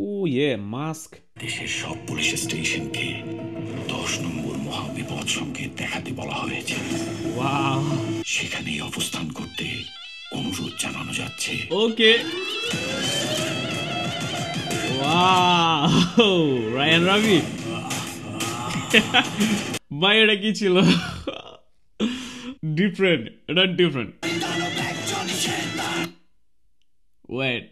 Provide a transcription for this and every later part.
ও ইয়ে মাস্ক। দেশের সব পুলিশ স্টেশনকে 10 নম্বর মহাবিপদ সংকেত দেখাতে বলা হয়েছে। ওয়াও, সেখানেই অবস্থান করতে অনুরোধ জানানো যাচ্ছে। ওকে, ওয়াও, রায়ান রাবি ভাই এটা কি ছিল? ডিফারেন্ট, এটা different. Wait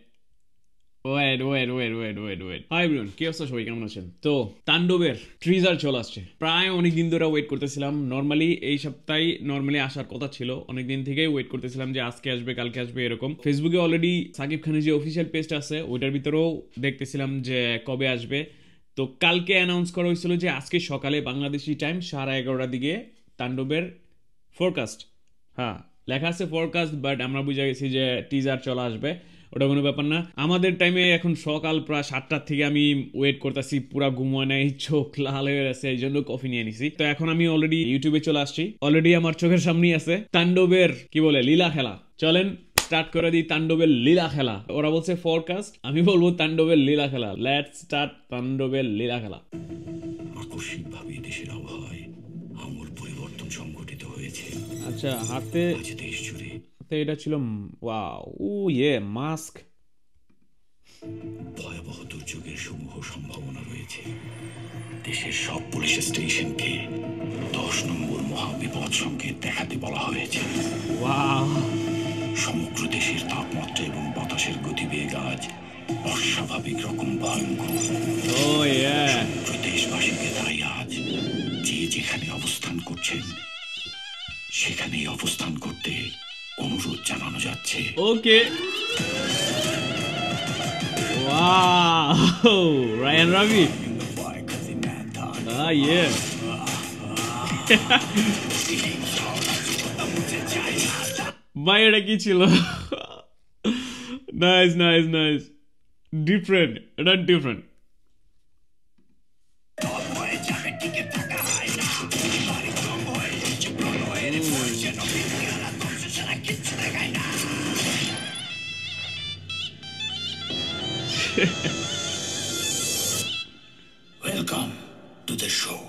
wait wait wait wait wait wait hi everyone, কি অবস্থা সবাই, কেমন আছেন? তো তাণ্ডবের ট্রিজার চলে আসছে, প্রায় অনেকদিন ধরে ওয়েট করতেছিলাম। নর্মালি এই সপ্তাহে আসার কথা ছিল, অনেকদিন থেকেই ওয়েট করতেছিলাম যে আজকে আসবে কালকে আসবে এরকম। ফেসবুকে অলরেডি সাকিব খানের যে অফিসিয়াল পেজটা আছে ওইটার ভিতরেও দেখতেছিলাম যে কবে আসবে। তো কালকে অ্যানাউন্স করা হয়েছিল যে আজকে সকালে বাংলাদেশি টাইম 11:30টার দিকে তাণ্ডবের ফোরকাস্ট, হ্যাঁ লেখা আছে ফোরকাস্ট, বাট আমরা বুঝে গেছি যে টিজার চলে আসবে, ওটা কোনো ব্যাপার না। আমাদের টাইমে এখন সকাল প্রায় 7টার থেকে আমি ওয়েট করতেছি, পুরা ঘুমোয় নাই, চোখ লাল হয়ে গেছে, এই জন্য কফি নিয়ে নিছি। তো এখন আমি অলরেডি ইউটিউবে চলে আসছি, অলরেডি আমার চোখের সামনেই আছে তাণ্ডবের কি বলে লীলা খেলা। চলেন স্টার্ট করে দিই তাণ্ডবের লীলা খেলা। ওরা বলছে ফোরকাস্ট, আমি বলবো তাণ্ডবের লীলা খেলা। লেটস স্টার্ট তাণ্ডবের লীলা খেলা। আকস্মিকভাবে দেশের আবহাওয়ায় আমূল পরিবর্তন সংঘটিত হয়েছে। আচ্ছা, হাতে আজ দেশ জুড়ে এটা ছিল, ওয়াও, ও ইয়ে মাস্ক। ভয়াবহ দুর্যোগের সমূহ সম্ভাবনা রয়েছে। দেশের সব পুলিশ স্টেশনকে 10 নম্বর মহাবিপদ সংকেত দেখাতে বলা হয়েছে। ওয়াও, সমগ্র দেশের তাপমাত্রা এবং বাতাসের গতিবেগ আজ অস্বাভাবিক রকম ভয়ঙ্কর। ও ইয়ে, সমগ্র দেশবাসীকে তাই আজ যে যেখানে অবস্থান করছেন সেখানেই অবস্থান করতে অনুরোধ জানানো যাচ্ছে। ওকে, ওয়াও, রায়ান রাবি, ইয়ে ভাই এটা কি ছিল? নাইস নাইস নাইস, ডিফারেন্ট, এটা different. Welcome to the show.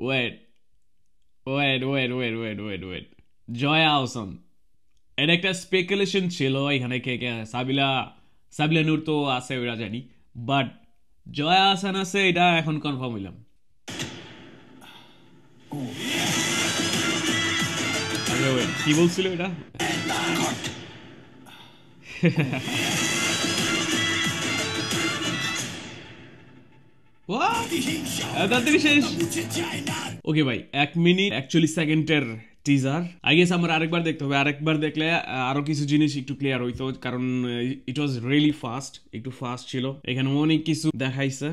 Wait wait wait wait wait wait wait Jaya Ahsan, এটা একটা স্পেকুলেশন ছিল এখানে, কে কে সাবিলা নূর তো আছে ওরা জানি, বাট জয়া আহসান আছে এটা এখন কনফার্ম হইলাম। কি বলছিল এটা? ওকে ভাই, 1 মিনিট 41 সেকেন্ডের টিজার। আই গেস আমার আরেকবার দেখতে হবে, আরেকবার দেখলে আরো কিছু জিনিস একটু ক্লিয়ার হইতো, কারণ ইট ওয়াজ রিয়েলি ফাস্ট, একটু ফাস্ট ছিল, এখানে অনেক কিছু দেখাইছে।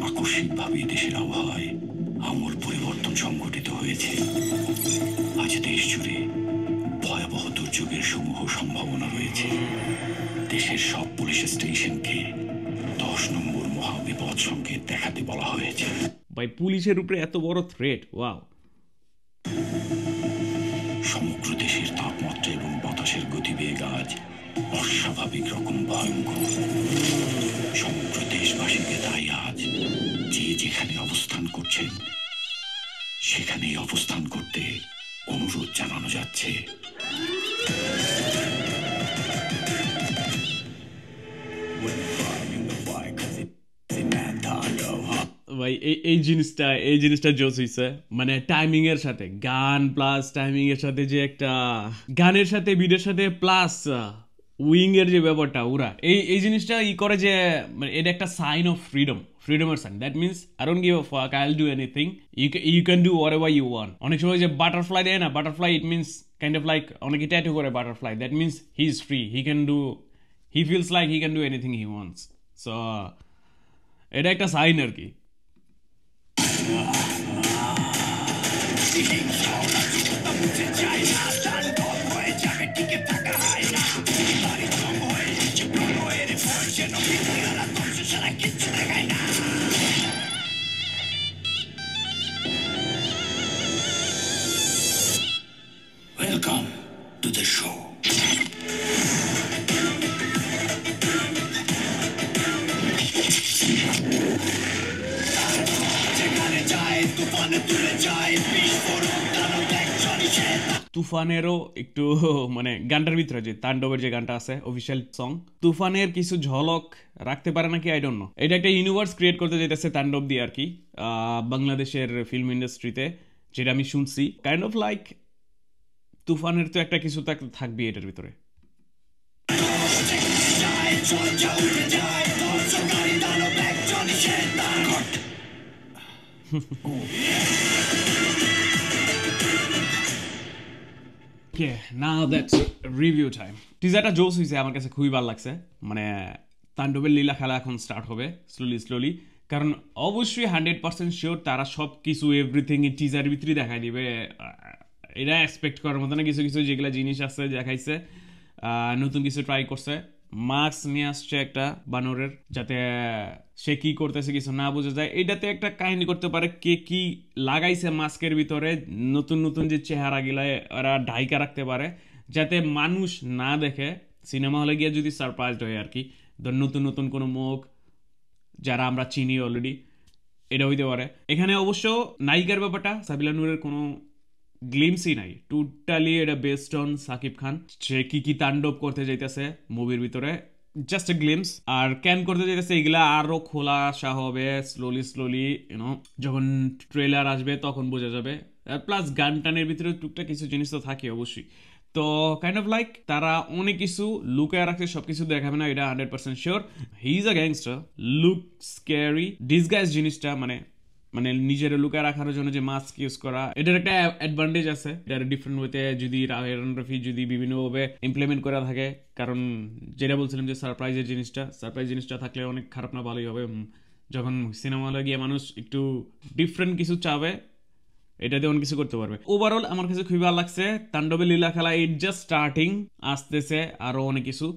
আকস্মিকভাবে দেশের আবহাওয়ায় আমূল পরিবর্তন সংঘটিত হয়েছে। আজ দেশ জুড়ে ভয়াবহ দুর্যোগের সমূহ সম্ভাবনা রয়েছে। দেশের সব পুলিশ স্টেশনকে 10 নম্বর মহাবিপদ সংকেত দেখাতে বলা হয়েছে। ভাই পুলিশের উপরে এত বড় থ্রেট, ওয়াও। সমগ্র দেশের তাপমাত্রা এবং বাতাসের গতিবেগ আজ অস্বাভাবিক রকম ভয়ঙ্কর। সমগ্র দেশবাসীকে তাই আজ যে যেখানে অবস্থান করছেন সেখানেই অবস্থান করতে অনুরোধ জানানো যাচ্ছে। ভাই এই জিনিসটা জোস হইছে, মানে টাইমিং এর সাথে গান প্লাস টাইমিং এর সাথে যে একটা গানের সাথে বিটের সাথে প্লাস উইং এর যে ব্যাপারটা, ওরা এই জিনিসটা ই করে যে মানে এটা একটা সাইন অফ ফ্রিডমের sign. That means I don't give a fuck, I will do anything, you can do whatever you want. অনেক সময় যে বাটারফ্লাই দেয় না, butterfly it means kind of like অনেকে ট্যাটু করে butterfly, that means he is free, he feels like he can do anything he wants. So এটা একটা sign আর কি। Welcome to the show. তুফানেরও একটু মানে গানটার ভিতরে যে তাণ্ডবের যে গানটা আছে অফিসিয়াল সং, তুফানের কিছু ঝলক রাখতে পারে নাকি আই ডোন্ট নো। এটা একটা ইউনিভার্স ক্রিয়েট করতে যেতেছে তাণ্ডব দিয়ে আর কি, বাংলাদেশের ফিল্ম ইন্ডাস্ট্রিতে, যেটা আমি শুনছি। কাইন্ড অফ লাইক তুফানের তো একটা কিছু থাকবে এটার ভিতরে। Now that's review time. টিজারটা জোস হয়েছে, আমার কাছে খুবই ভালো লাগছে। মানে তাণ্ডবের লীলা খেলা এখন স্টার্ট হবে স্লোলি, কারণ অবশ্যই 100% শিওর তারা সব কিছু এভরিথিং টিজার ভিতরে দেখাই দিবে। এটা এক্সপেক্ট করার মতো না। কিছু কিছু যেগুলো জিনিস আছে দেখাইছে, নতুন কিছু ট্রাই করছে। মাস্ক নিয়ে আসছে একটা বানরের, যাতে সে কি করতেছে কিছু না বোঝা যায়। এটাতে একটা কাহিনী করতে পারে কে কি লাগাইছে মাস্কের ভিতরে, নতুন নতুন যে চেহারা গিলা ওরা ঢাইকা রাখতে পারে, যাতে মানুষ না দেখে। সিনেমা হলে গিয়ে যদি সারপ্রাইজড হয় আর কি, ধর নতুন নতুন কোনো মুখ যারা আমরা চিনি অলরেডি, এটা হইতে পারে। এখানে অবশ্য নায়িকার ব্যাপারটা সাবিলা নূরের কোনো গ্লিমসই নাই, টোটালি এটা বেসড অন সাকিব খান। সে কি তাণ্ডব করতে যাইতেছে মুভির ভিতরে, জাস্ট এ গ্লিমস। আর ক্যান করতে যাইতেছে এগুলা আরো খোলাসা হবে স্লোলি ইউনো, যখন ট্রেলার আসবে তখন বোঝা যাবে। প্লাস গান টানের ভিতরে টুকটাক কিছু জিনিস তো থাকে অবশ্যই। তো কাইন্ড অফ লাইক তারা অনেক কিছু লুকায় রাখছে, সবকিছু দেখাবে না, এটা 100% sure. He is a gangster, look scary, disguise জিনিসটা মানে মানে নিজের লুকায় রাখার জন্য যে মাস্ক ইউজ করা, এটার একটা অ্যাডভান্টেজ আছে। এটার ডিফারেন্ট ওয়েতে যদি রায়হান রাফি যদি বিভিন্নভাবে ইমপ্লিমেন্ট করা থাকে, কারণ যেটা বলছিলাম যে সারপ্রাইজ জিনিসটা থাকলে অনেক খারাপ না ভালোই হবে। যখন সিনেমা হলে গিয়ে মানুষ একটু ডিফারেন্ট কিছু চাবে, এটাতে অনেক কিছু করতে পারবে। ওভারঅল আমার কাছে খুবই ভালো লাগছে তাণ্ডবের লীলা খেলা। ইট জাস্ট স্টার্টিং, আসতেছে আরো অনেক কিছু।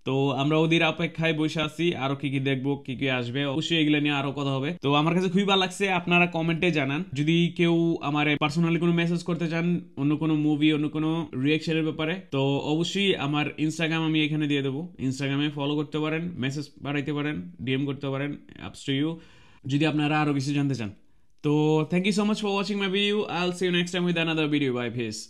তো আমরা ওদের অপেক্ষায় বসে আছি, আরো কি কি দেখবো, কি কি আসবে, অবশ্যই এগুলো নিয়ে আরো কথা হবে। তো আমার কাছে খুবই ভালো লাগছে। আপনারা কমেন্টে জানান যদি কেউ আমার পার্সোনালি কোনো মেসেজ করতে চান, অন্য কোনো মুভি, অন্য কোনো রিয়াকশনের ব্যাপারে, তো অবশ্যই আমার ইনস্টাগ্রাম আমি এখানে দিয়ে দেবো। ইনস্টাগ্রামে ফলো করতে পারেন, মেসেজ পাঠাইতে পারেন, ডিএম করতে পারেন, আপস টু ইউ, যদি আপনারা আরো কিছু জানতে চান। তো thank you so much for watching my video. I'll see you next time with another video. Bye, peace.